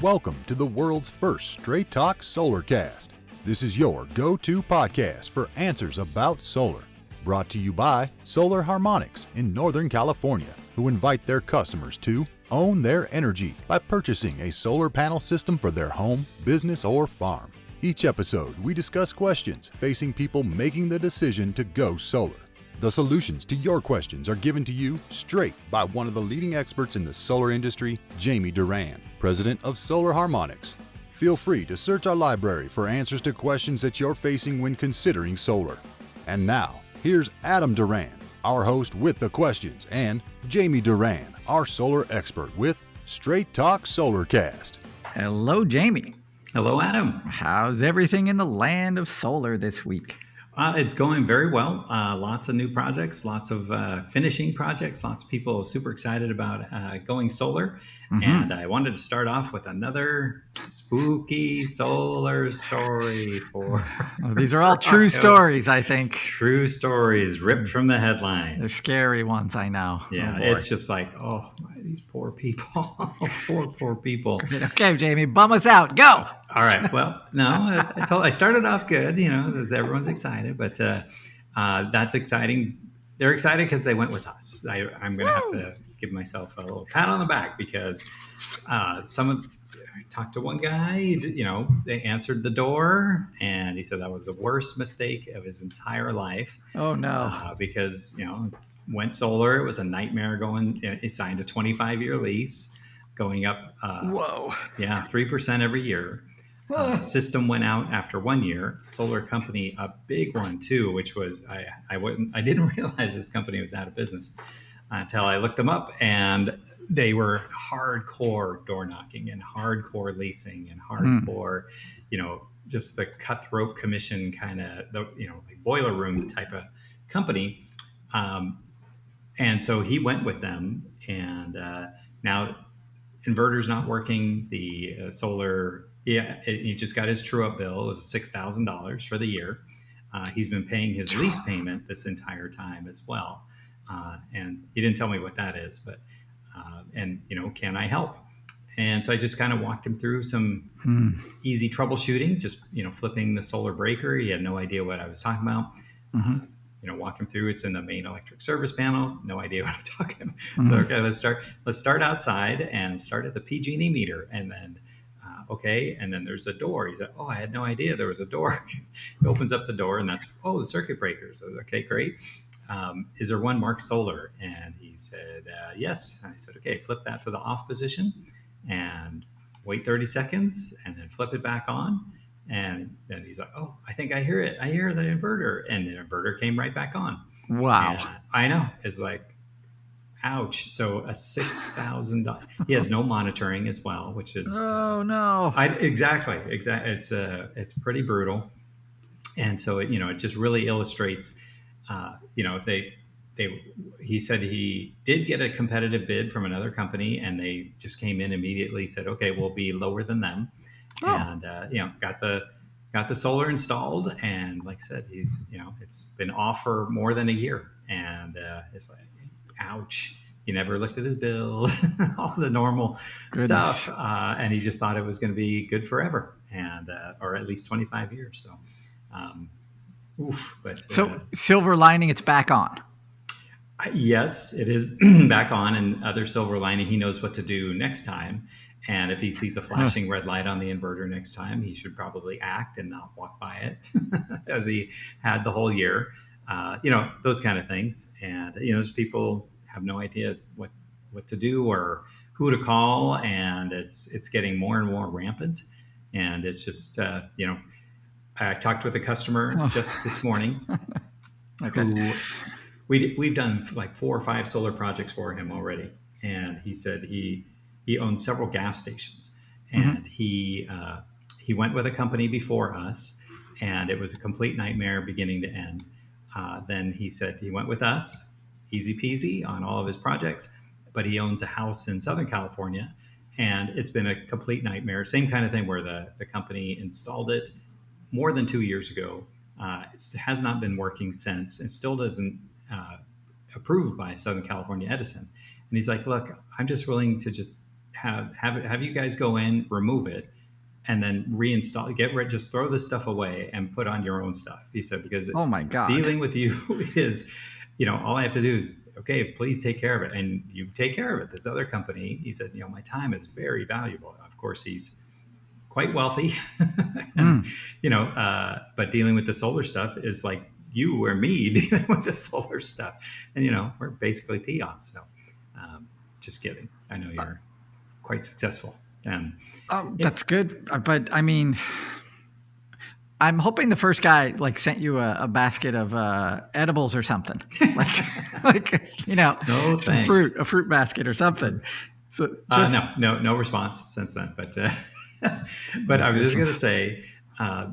Welcome to the world's first straight talk Solarcast. This is your go-to podcast for answers about solar. Brought to you by Solar Harmonics in Northern California, who invite their customers to own their energy by purchasing a solar panel system for their home, business, or farm. Each episode, we discuss questions facing people making the decision to go solar. The solutions to your questions are given to you straight by one of the leading experts in the solar industry, Jamie Duran, president of Solar Harmonics. Feel free to search our library for answers to questions that you're facing when considering solar. And now, here's Adam Duran, our host with the questions, and Jamie Duran, our solar expert with Straight Talk Solarcast. Hello, Jamie. Hello, Adam. How's everything in the land of solar this week? It's going very well. Lots of new projects, lots of finishing projects, lots of people super excited about going solar. Mm-hmm. And I wanted to start off with another spooky solar story for... Well, these are all true stories, I think. True stories ripped from the headlines. They're scary ones, I know. Yeah, it's just like, oh, these poor people. poor people. Okay, Jamie, bum us out. Go. All right. Well, no, I started off good, as everyone's excited, but that's exciting. They're excited because they went with us. I'm going to have to give myself a little pat on the back because I talked to one guy, they answered the door and he said that was the worst mistake of his entire life. Oh, no. Because, went solar. It was a nightmare he signed a 25-year lease going up. Whoa. Yeah, 3% every year. System went out after 1 year. Solar company, a big one too, which was I didn't realize this company was out of business until I looked them up, and they were hardcore door knocking and hardcore leasing and hardcore, just the cutthroat commission kind of like boiler room type of company. And so he went with them, and now inverter's not working. The solar. Yeah, he just got his true-up bill. It was $6,000 for the year. He's been paying his lease payment this entire time as well. And he didn't tell me what that is, but, can I help? And so I just kind of walked him through some easy troubleshooting, just, flipping the solar breaker. He had no idea what I was talking about. Walk him through. It's in the main electric service panel. No idea what I'm talking about. So, okay, let's start outside and start at the PG&E meter. And then, okay. And then there's a door. He said, oh, I had no idea there was a door. He opens up the door and that's, the circuit breaker. So, okay, great. Is there one marked solar? And he said, yes. I said, okay, flip that to the off position and wait 30 seconds and then flip it back on. And then he's like, oh, I think I hear it. I hear the inverter. And the inverter came right back on. Wow. And I know. It's like, ouch. So a $6,000. He has no monitoring as well, which is no. Exactly. It's pretty brutal. And so it just really illustrates he said he did get a competitive bid from another company, and they just came in immediately, said, okay, we'll be lower than them. And got the solar installed, and like I said, he's it's been off for more than a year, and it's like, ouch. He never looked at his bill, all the normal stuff, and he just thought it was going to be good forever, and or at least 25 years. So, so silver lining, it's back on. Yes, it is back on, and other silver lining, he knows what to do next time. And if he sees a flashing red light on the inverter next time, he should probably act and not walk by it as he had the whole year. Those kind of things. And, people have no idea what to do or who to call. And it's getting more and more rampant. And it's just, I talked with a customer just this morning who we've done like 4 or 5 solar projects for him already. And he said he owns several gas stations, and he went with a company before us, and it was a complete nightmare beginning to end. Then he said he went with us, easy peasy on all of his projects, but he owns a house in Southern California, and it's been a complete nightmare. Same kind of thing where the company installed it more than 2 years ago. It has not been working since, and still doesn't approved by Southern California Edison. And he's like, look, I'm just willing to just have you guys go in, remove it, and then reinstall, get rid, just throw this stuff away and put on your own stuff. He said, because Oh my God. dealing with you is, all I have to do is, okay, please take care of it. And you take care of it. This other company, he said, my time is very valuable. Of course, he's quite wealthy. And, but dealing with the solar stuff is like you or me dealing with the solar stuff. And, we're basically peons. So just kidding. I know you're quite successful. And that's good. But I mean, I'm hoping the first guy sent you a basket of edibles or something, no, some a fruit basket or something. So no response since then. But but I was just going to say,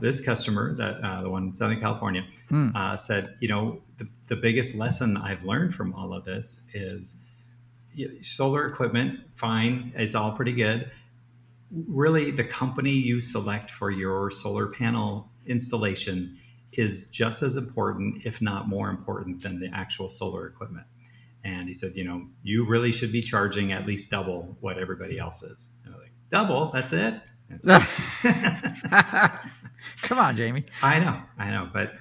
this customer, that the one in Southern California, said, the biggest lesson I've learned from all of this is solar equipment, fine, it's all pretty good. Really, the company you select for your solar panel installation is just as important, if not more important, than the actual solar equipment. And he said, you really should be charging at least double what everybody else is. And I'm like, double? That's it? Come on, Jamie. I know. But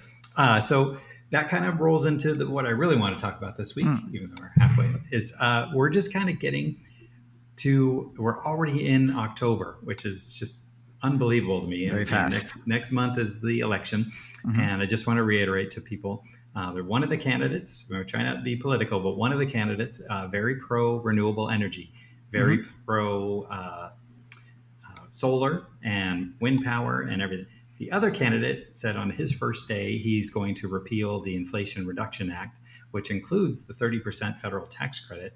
so that kind of rolls into what I really want to talk about this week, even though we're halfway, is we're just kind of getting we're already in October, which is just unbelievable to me. Very fast. Next month is the election. And I just want to reiterate to people, they're one of the candidates. We're trying not to be political, but one of the candidates, very pro renewable energy, very pro solar and wind power and everything. The other candidate said on his first day, he's going to repeal the Inflation Reduction Act, which includes the 30% federal tax credit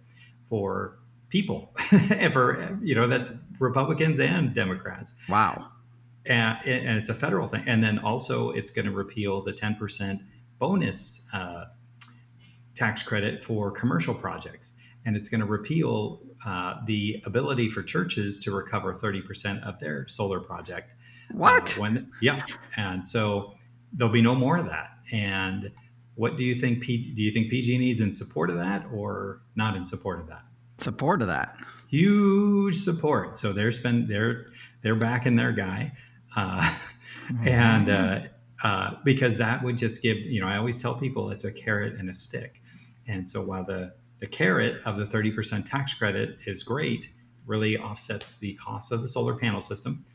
for people. That's Republicans and Democrats. Wow. And it's a federal thing. And then also it's going to repeal the 10% bonus tax credit for commercial projects. And it's going to repeal the ability for churches to recover 30% of their solar project. What? And so there'll be no more of that. And what do you think? Do you think PG&E is in support of that or not in support of that? Support of that. Huge support. So they're backing their guy, and because that would just give, I always tell people it's a carrot and a stick. And so while the carrot of the 30% tax credit is great, really offsets the cost of the solar panel system.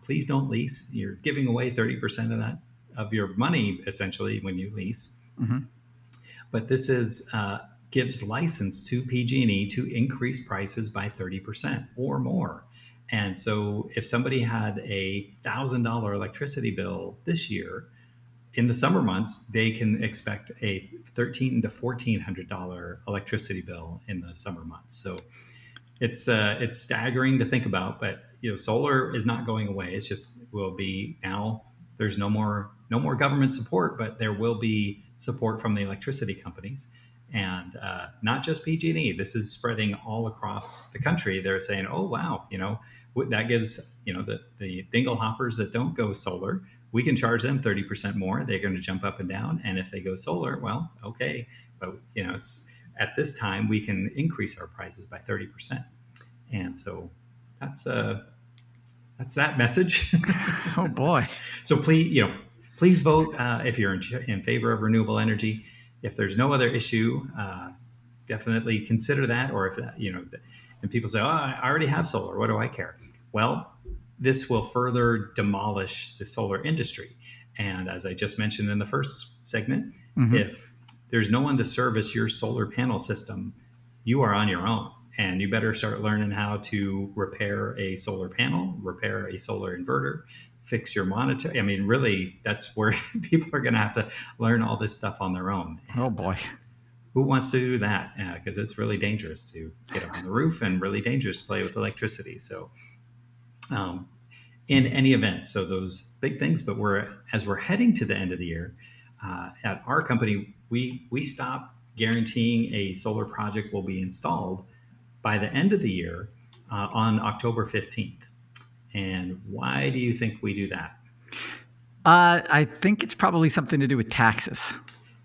Please don't lease. You're giving away 30% of that, of your money, essentially, when you lease. But this gives license to PG&E to increase prices by 30% or more. And so if somebody had a $1,000 electricity bill this year, in the summer months, they can expect a $1,300 to $1,400 electricity bill in the summer months. So it's staggering to think about, but solar is not going away. It's just will be now. There's no more government support, but there will be support from the electricity companies, and not just PG&E. This is spreading all across the country. They're saying, "Oh wow, that gives the dingle hoppers that don't go solar, we can charge them 30% more. They're going to jump up and down, and if they go solar, well, okay, but it's at this time we can increase our prices by 30%." And so that's that message. Oh boy! So please vote if you're in favor of renewable energy. If there's no other issue, definitely consider that. Or if and people say, "Oh, I already have solar. What do I care?" Well, this will further demolish the solar industry. And as I just mentioned in the first segment, if there's no one to service your solar panel system, you are on your own. And you better start learning how to repair a solar panel, repair a solar inverter, fix your monitor. I mean, really, that's where people are going to have to learn all this stuff on their own. Oh boy. Who wants to do that? Because it's really dangerous to get up on the roof and really dangerous to play with electricity. So in any event, so those big things, but as we're heading to the end of the year, at our company, we stop guaranteeing a solar project will be installed by the end of the year on October 15th. And why do you think we do that? I think it's probably something to do with taxes.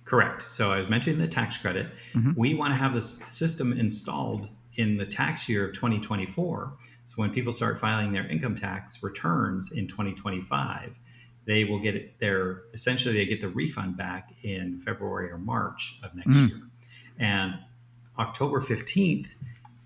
Correct. So I was mentioning the tax credit. We want to have this system installed in the tax year of 2024, so when people start filing their income tax returns in 2025, they will get essentially they get the refund back in February or March of next year. And October 15th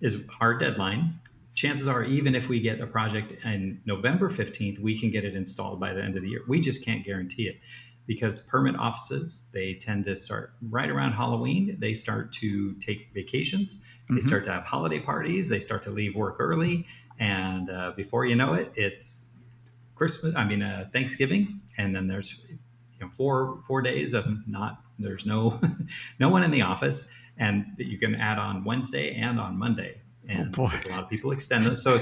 is our deadline. Chances are, even if we get a project in November 15th, we can get it installed by the end of the year. We just can't guarantee it, because permit offices, they tend to start right around Halloween. They start to take vacations. They start to have holiday parties. They start to leave work early. And before you know it, it's Thanksgiving. And then there's 4 days of there's no one in the office. And that you can add on Wednesday and on Monday. And because a lot of people extend them. So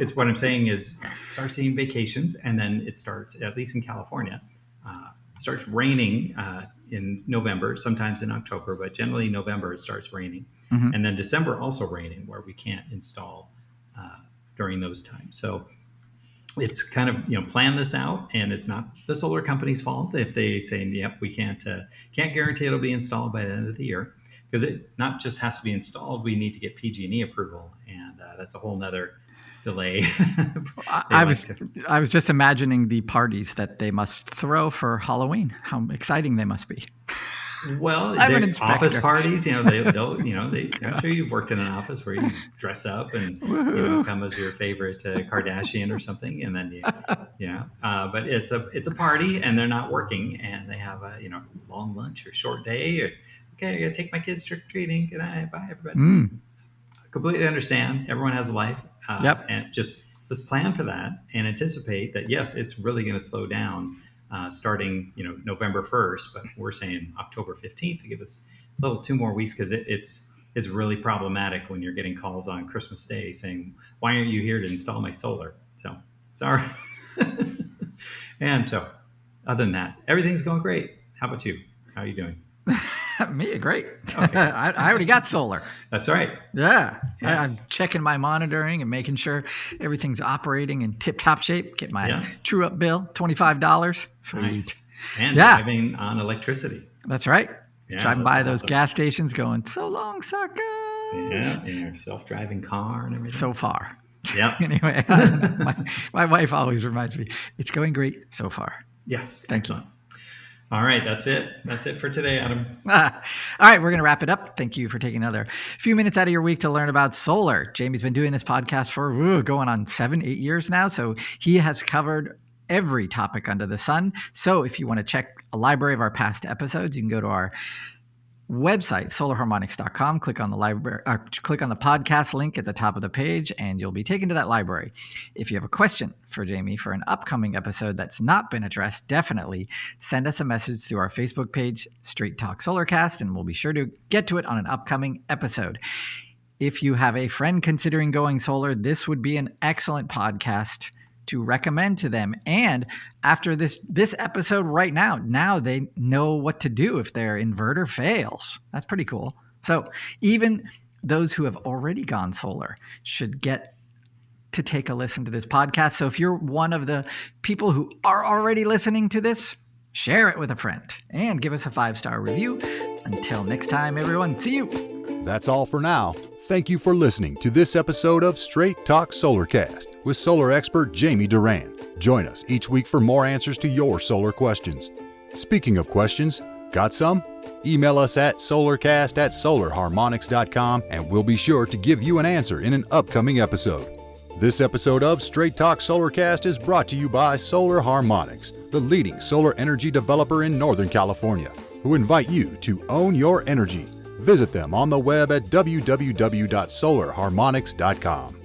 it's what I'm saying is start seeing vacations. And then it starts, at least in California, starts raining in November, sometimes in October, but generally November it starts raining. And then December also raining, where we can't install during those times. So it's kind of, plan this out, and it's not the solar company's fault if they say, yep, we can't guarantee it'll be installed by the end of the year, because it not just has to be installed, we need to get PG&E approval, and that's a whole nother delay. I was just imagining the parties that they must throw for Halloween. How exciting they must be. Well, they're office parties, they'll, I'm sure you've worked in an office where you dress up and come as your favorite Kardashian or something, and then but it's a party, and they're not working, and they have a long lunch or short day, or okay, I gotta take my kids trick or treating. Good night, bye everybody. Completely understand. Everyone has a life. And just let's plan for that and anticipate that, yes, it's really going to slow down starting, November 1st, but we're saying October 15th to give us a little 2 more weeks, because it's really problematic when you're getting calls on Christmas Day saying, why aren't you here to install my solar? So sorry. And so other than that, everything's going great. How about you? How are you doing? Me, great. Okay. I already got solar. That's right. Yeah. Yes. I'm checking my monitoring and making sure everything's operating in tip-top shape. Get my true-up bill, $25. Sweet. Nice. And driving on electricity. That's right. Yeah, driving by those gas stations going, so long, suckers. Yeah, in your self-driving car and everything. So far. Yeah. Anyway, my wife always reminds me, it's going great so far. Yes. Thanks. Excellent. All right. That's it. That's it for today, Adam. All right. We're going to wrap it up. Thank you for taking another few minutes out of your week to learn about solar. Jamie's been doing this podcast for going on 7-8 years now. So he has covered every topic under the sun. So if you want to check a library of our past episodes, you can go to our website, solarharmonics.com, click on the library, click on the podcast link at the top of the page, and you'll be taken to that library. If you have a question for Jamie for an upcoming episode that's not been addressed, definitely send us a message through our Facebook page, Straight Talk Solarcast, and we'll be sure to get to it on an upcoming episode. If you have a friend considering going solar, this would be an excellent podcast to recommend to them. And after this episode right now they know what to do if their inverter fails. That's pretty cool. So even those who have already gone solar should get to take a listen to this podcast. So if you're one of the people who are already listening to this, share it with a friend and give us a 5-star review. Until next time, everyone, see you. That's all for now. Thank you for listening to this episode of Straight Talk Solarcast with solar expert Jamie Duran. Join us each week for more answers to your solar questions. Speaking of questions, got some? Email us at solarcast@solarharmonics.com and we'll be sure to give you an answer in an upcoming episode. This episode of Straight Talk Solarcast is brought to you by Solar Harmonics, the leading solar energy developer in Northern California, who invite you to own your energy. Visit them on the web at www.solarharmonics.com.